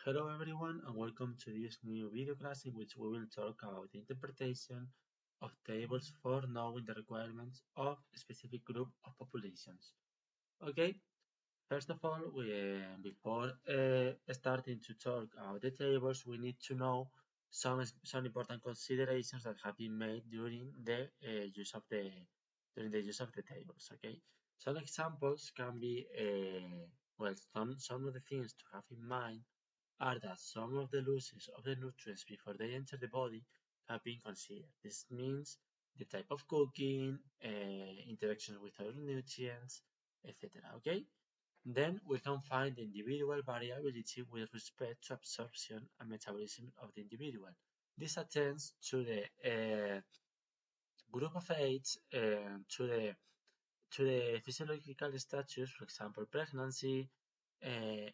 Hello everyone and welcome to this new video class in which we will talk about the interpretation of tables for knowing the requirements of a specific group of populations. Okay, first of all, before starting to talk about the tables, we need to know some important considerations that have been made during the use of the tables. Okay, some examples can be some of the things to have in mind are that some of the losses of the nutrients before they enter the body have been considered. This means the type of cooking, interaction with other nutrients, etc. Okay? Then we can find the individual variability with respect to absorption and metabolism of the individual. This attends to the group of age, to the physiological status, for example, pregnancy,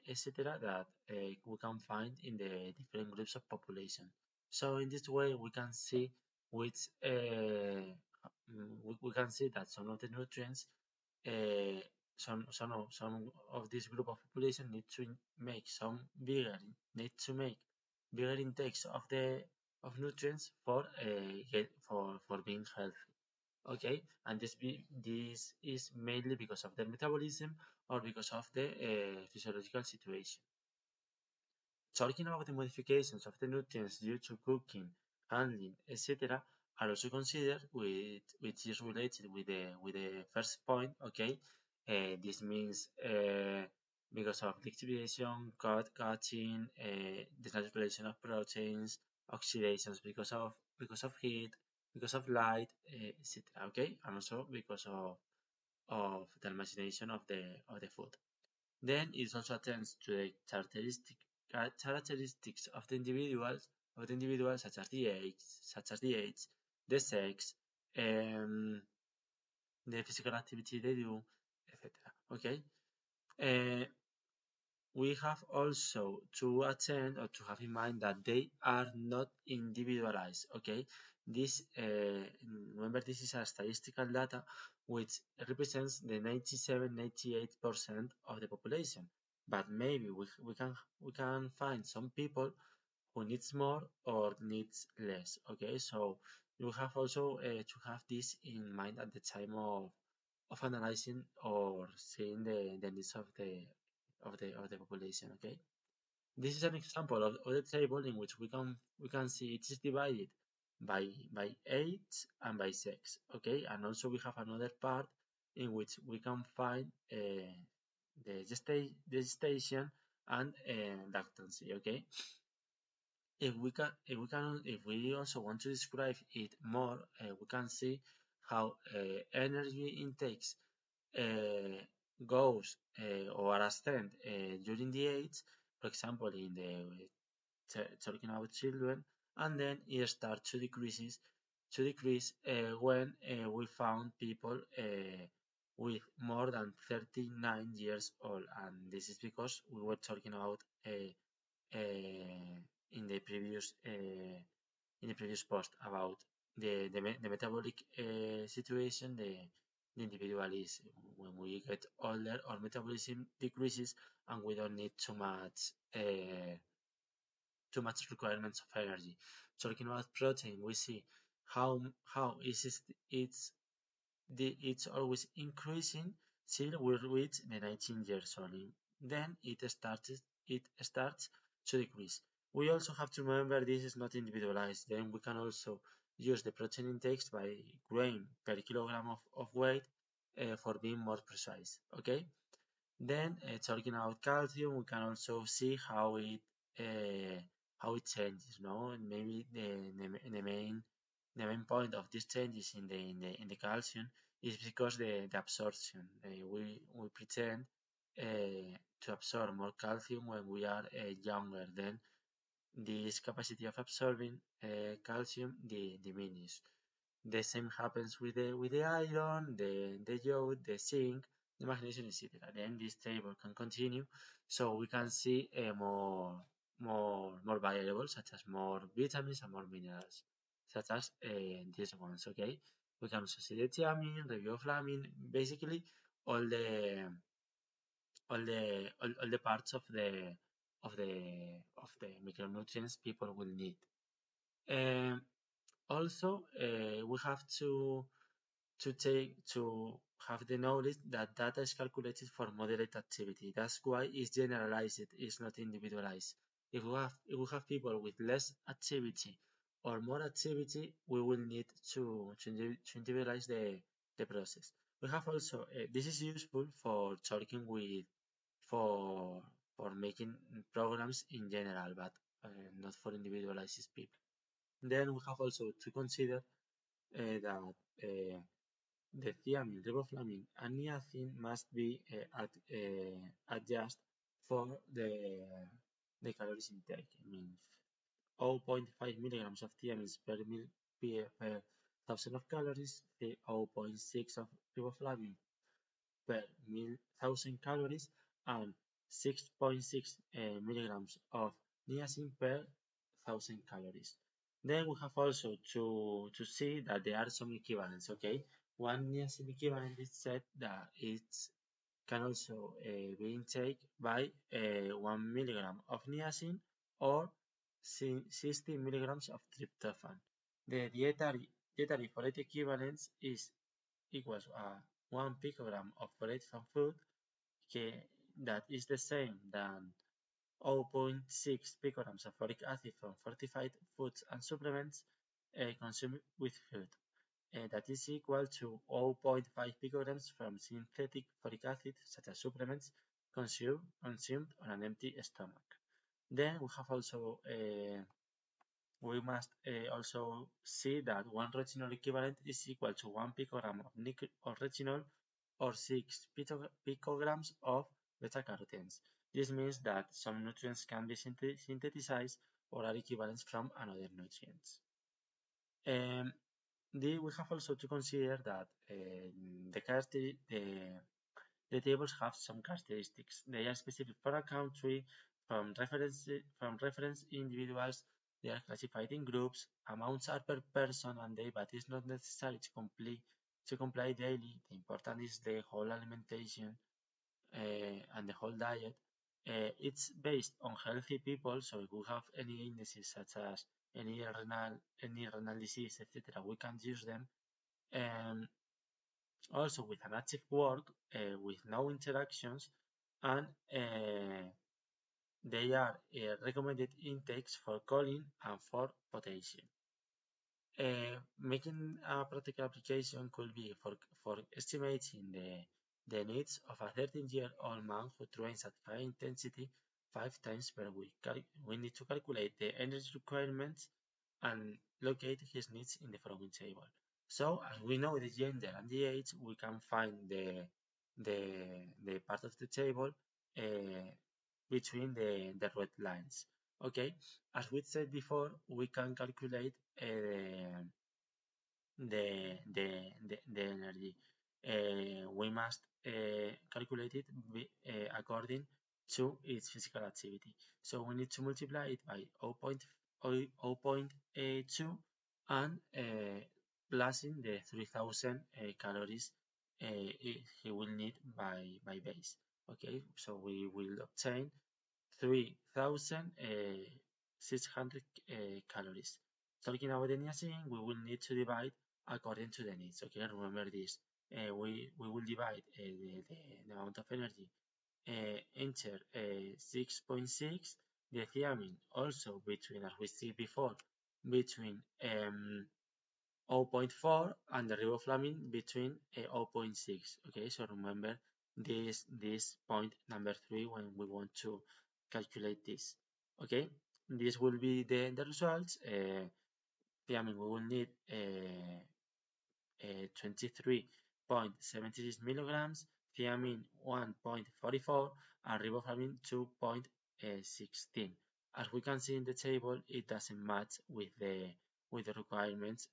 etc., that we can find in the different groups of population. So in this way, we can see which we can see that some of the nutrients, uh, some of this group of population need to make bigger intakes of the of nutrients for being healthy. Okay, and this is mainly because of their metabolism or because of the physiological situation. Talking about the modifications of the nutrients due to cooking, handling, etc., are also considered, which is related with the first point. Okay, this means because of liquefaction, cutting, denaturation of proteins, oxidations because of heat, because of light, etc. Okay, and also because of the imagination of the food. Then it also attends to the characteristics of the individuals such as the age, the sex, um, the physical activity they do, etc. Okay. Uh, we have also to attend or to have in mind that they are not individualized. Okay, this remember, this is a statistical data which represents the 97-98% of the population, but maybe we can find some people who needs more or needs less. Okay, so you have also to have this in mind at the time of analyzing or seeing the needs of the population. Okay, this is an example of the table in which we can see it is divided by age and by sex. Okay, and also we have another part in which we can find the gestation and lactancy. Okay, if we also want to describe it more, we can see how energy intakes uh, goes or ascend during the age, for example, in the talking about children, and then it starts to decrease when we found people with more than 39 years old, and this is because we were talking about uh, in the previous post about the metabolic situation the individual is when we get older. Our metabolism decreases and we don't need too much requirements of energy. Talking about protein, we see how it's always increasing till we reach the 19 years old. Then it starts to decrease. We also have to remember this is not individualized. Then we can also use the protein intakes by grain per kilogram of weight for being more precise. Okay. Then talking about calcium, we can also see uh, how it changes. No, and maybe the main point of these changes in the calcium is because the absorption. We pretend to absorb more calcium when we are younger. Then this capacity of absorbing calcium diminishes. The same happens with the iron, the jode, the zinc, the magnesium, etc. Then this table can continue, so we can see more variables such as more vitamins and more minerals, such as these ones. Okay, we can also see the thiamine, riboflavin, basically all the all the parts of of the micronutrients people will need. Also, we have to have the knowledge that data is calculated for moderate activity. That's why it's generalized, it's not individualized. If we have people with less activity or more activity, we will need to individualize the process. We have also this is useful for talking with for making programs in general, but not for individualized people. Then we have also to consider that the thiamine, riboflavin, and niacin must be adjusted for the calories intake. I mean, 0.5 milligrams of thiamine per thousand of calories, 0.6 of riboflavin per thousand calories, and 6.6 milligrams of niacin per thousand calories. Then we have also to see that there are some equivalents. Okay, one niacin equivalent is said that it can also be intaken by 1 milligram of niacin or 60 milligrams of tryptophan. The dietary folate equivalence is equals 1 picogram of folate from food that is the same than 0.6 picograms of folic acid from fortified foods and supplements consumed with food. That is equal to 0.5 picograms from synthetic folic acid, such as supplements, consumed on an empty stomach. Then we must also see that one retinol equivalent is equal to 1 picogram of retinol or 6 picograms of beta-carotenes. This means that some nutrients can be synthesized or are equivalents from another nutrients. We have also to consider that the tables have some characteristics. They are specific for a country, from reference individuals. They are classified in groups. Amounts are per person and day, but it's not necessary to comply daily. The important is the whole alimentation and the whole diet. It's based on healthy people, so if we have any illnesses such as any renal disease, etc., we can use them. Also with an active work, with no interactions, and they are recommended intakes for choline and for potassium. Making a practical application could be for estimating the needs of a 13-year-old man who trains at high intensity 5 times per week. We need to calculate the energy requirements and locate his needs in the following table. So as we know the gender and the age, we can find the part of the table between the red lines. Okay, as we said before, we can calculate the energy. We must calculate it according to its physical activity. So we need to multiply it by 0.2 and plus in the 3000 calories he will need by base. Okay, so we will obtain 3600 calories. Talking about the niacin, we will need to divide according to the needs. Okay, remember this. We will divide the amount of energy enter 6.6. The thiamine also between, as we see before, between 0.4 and the riboflavin between 0.6. Okay, so remember this point number 3 when we want to calculate this. Okay, this will be the results. Thiamine we will need 23.76 milligrams, thiamine 1.44, and riboflavin 2.16. As we can see in the table, it doesn't match with the requirements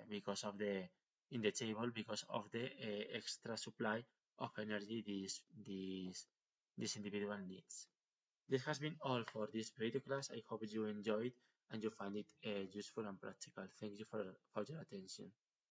because of the extra supply of energy these individual needs. This has been all for this video class. I hope you enjoyed and you find it useful and practical. Thank you for your attention.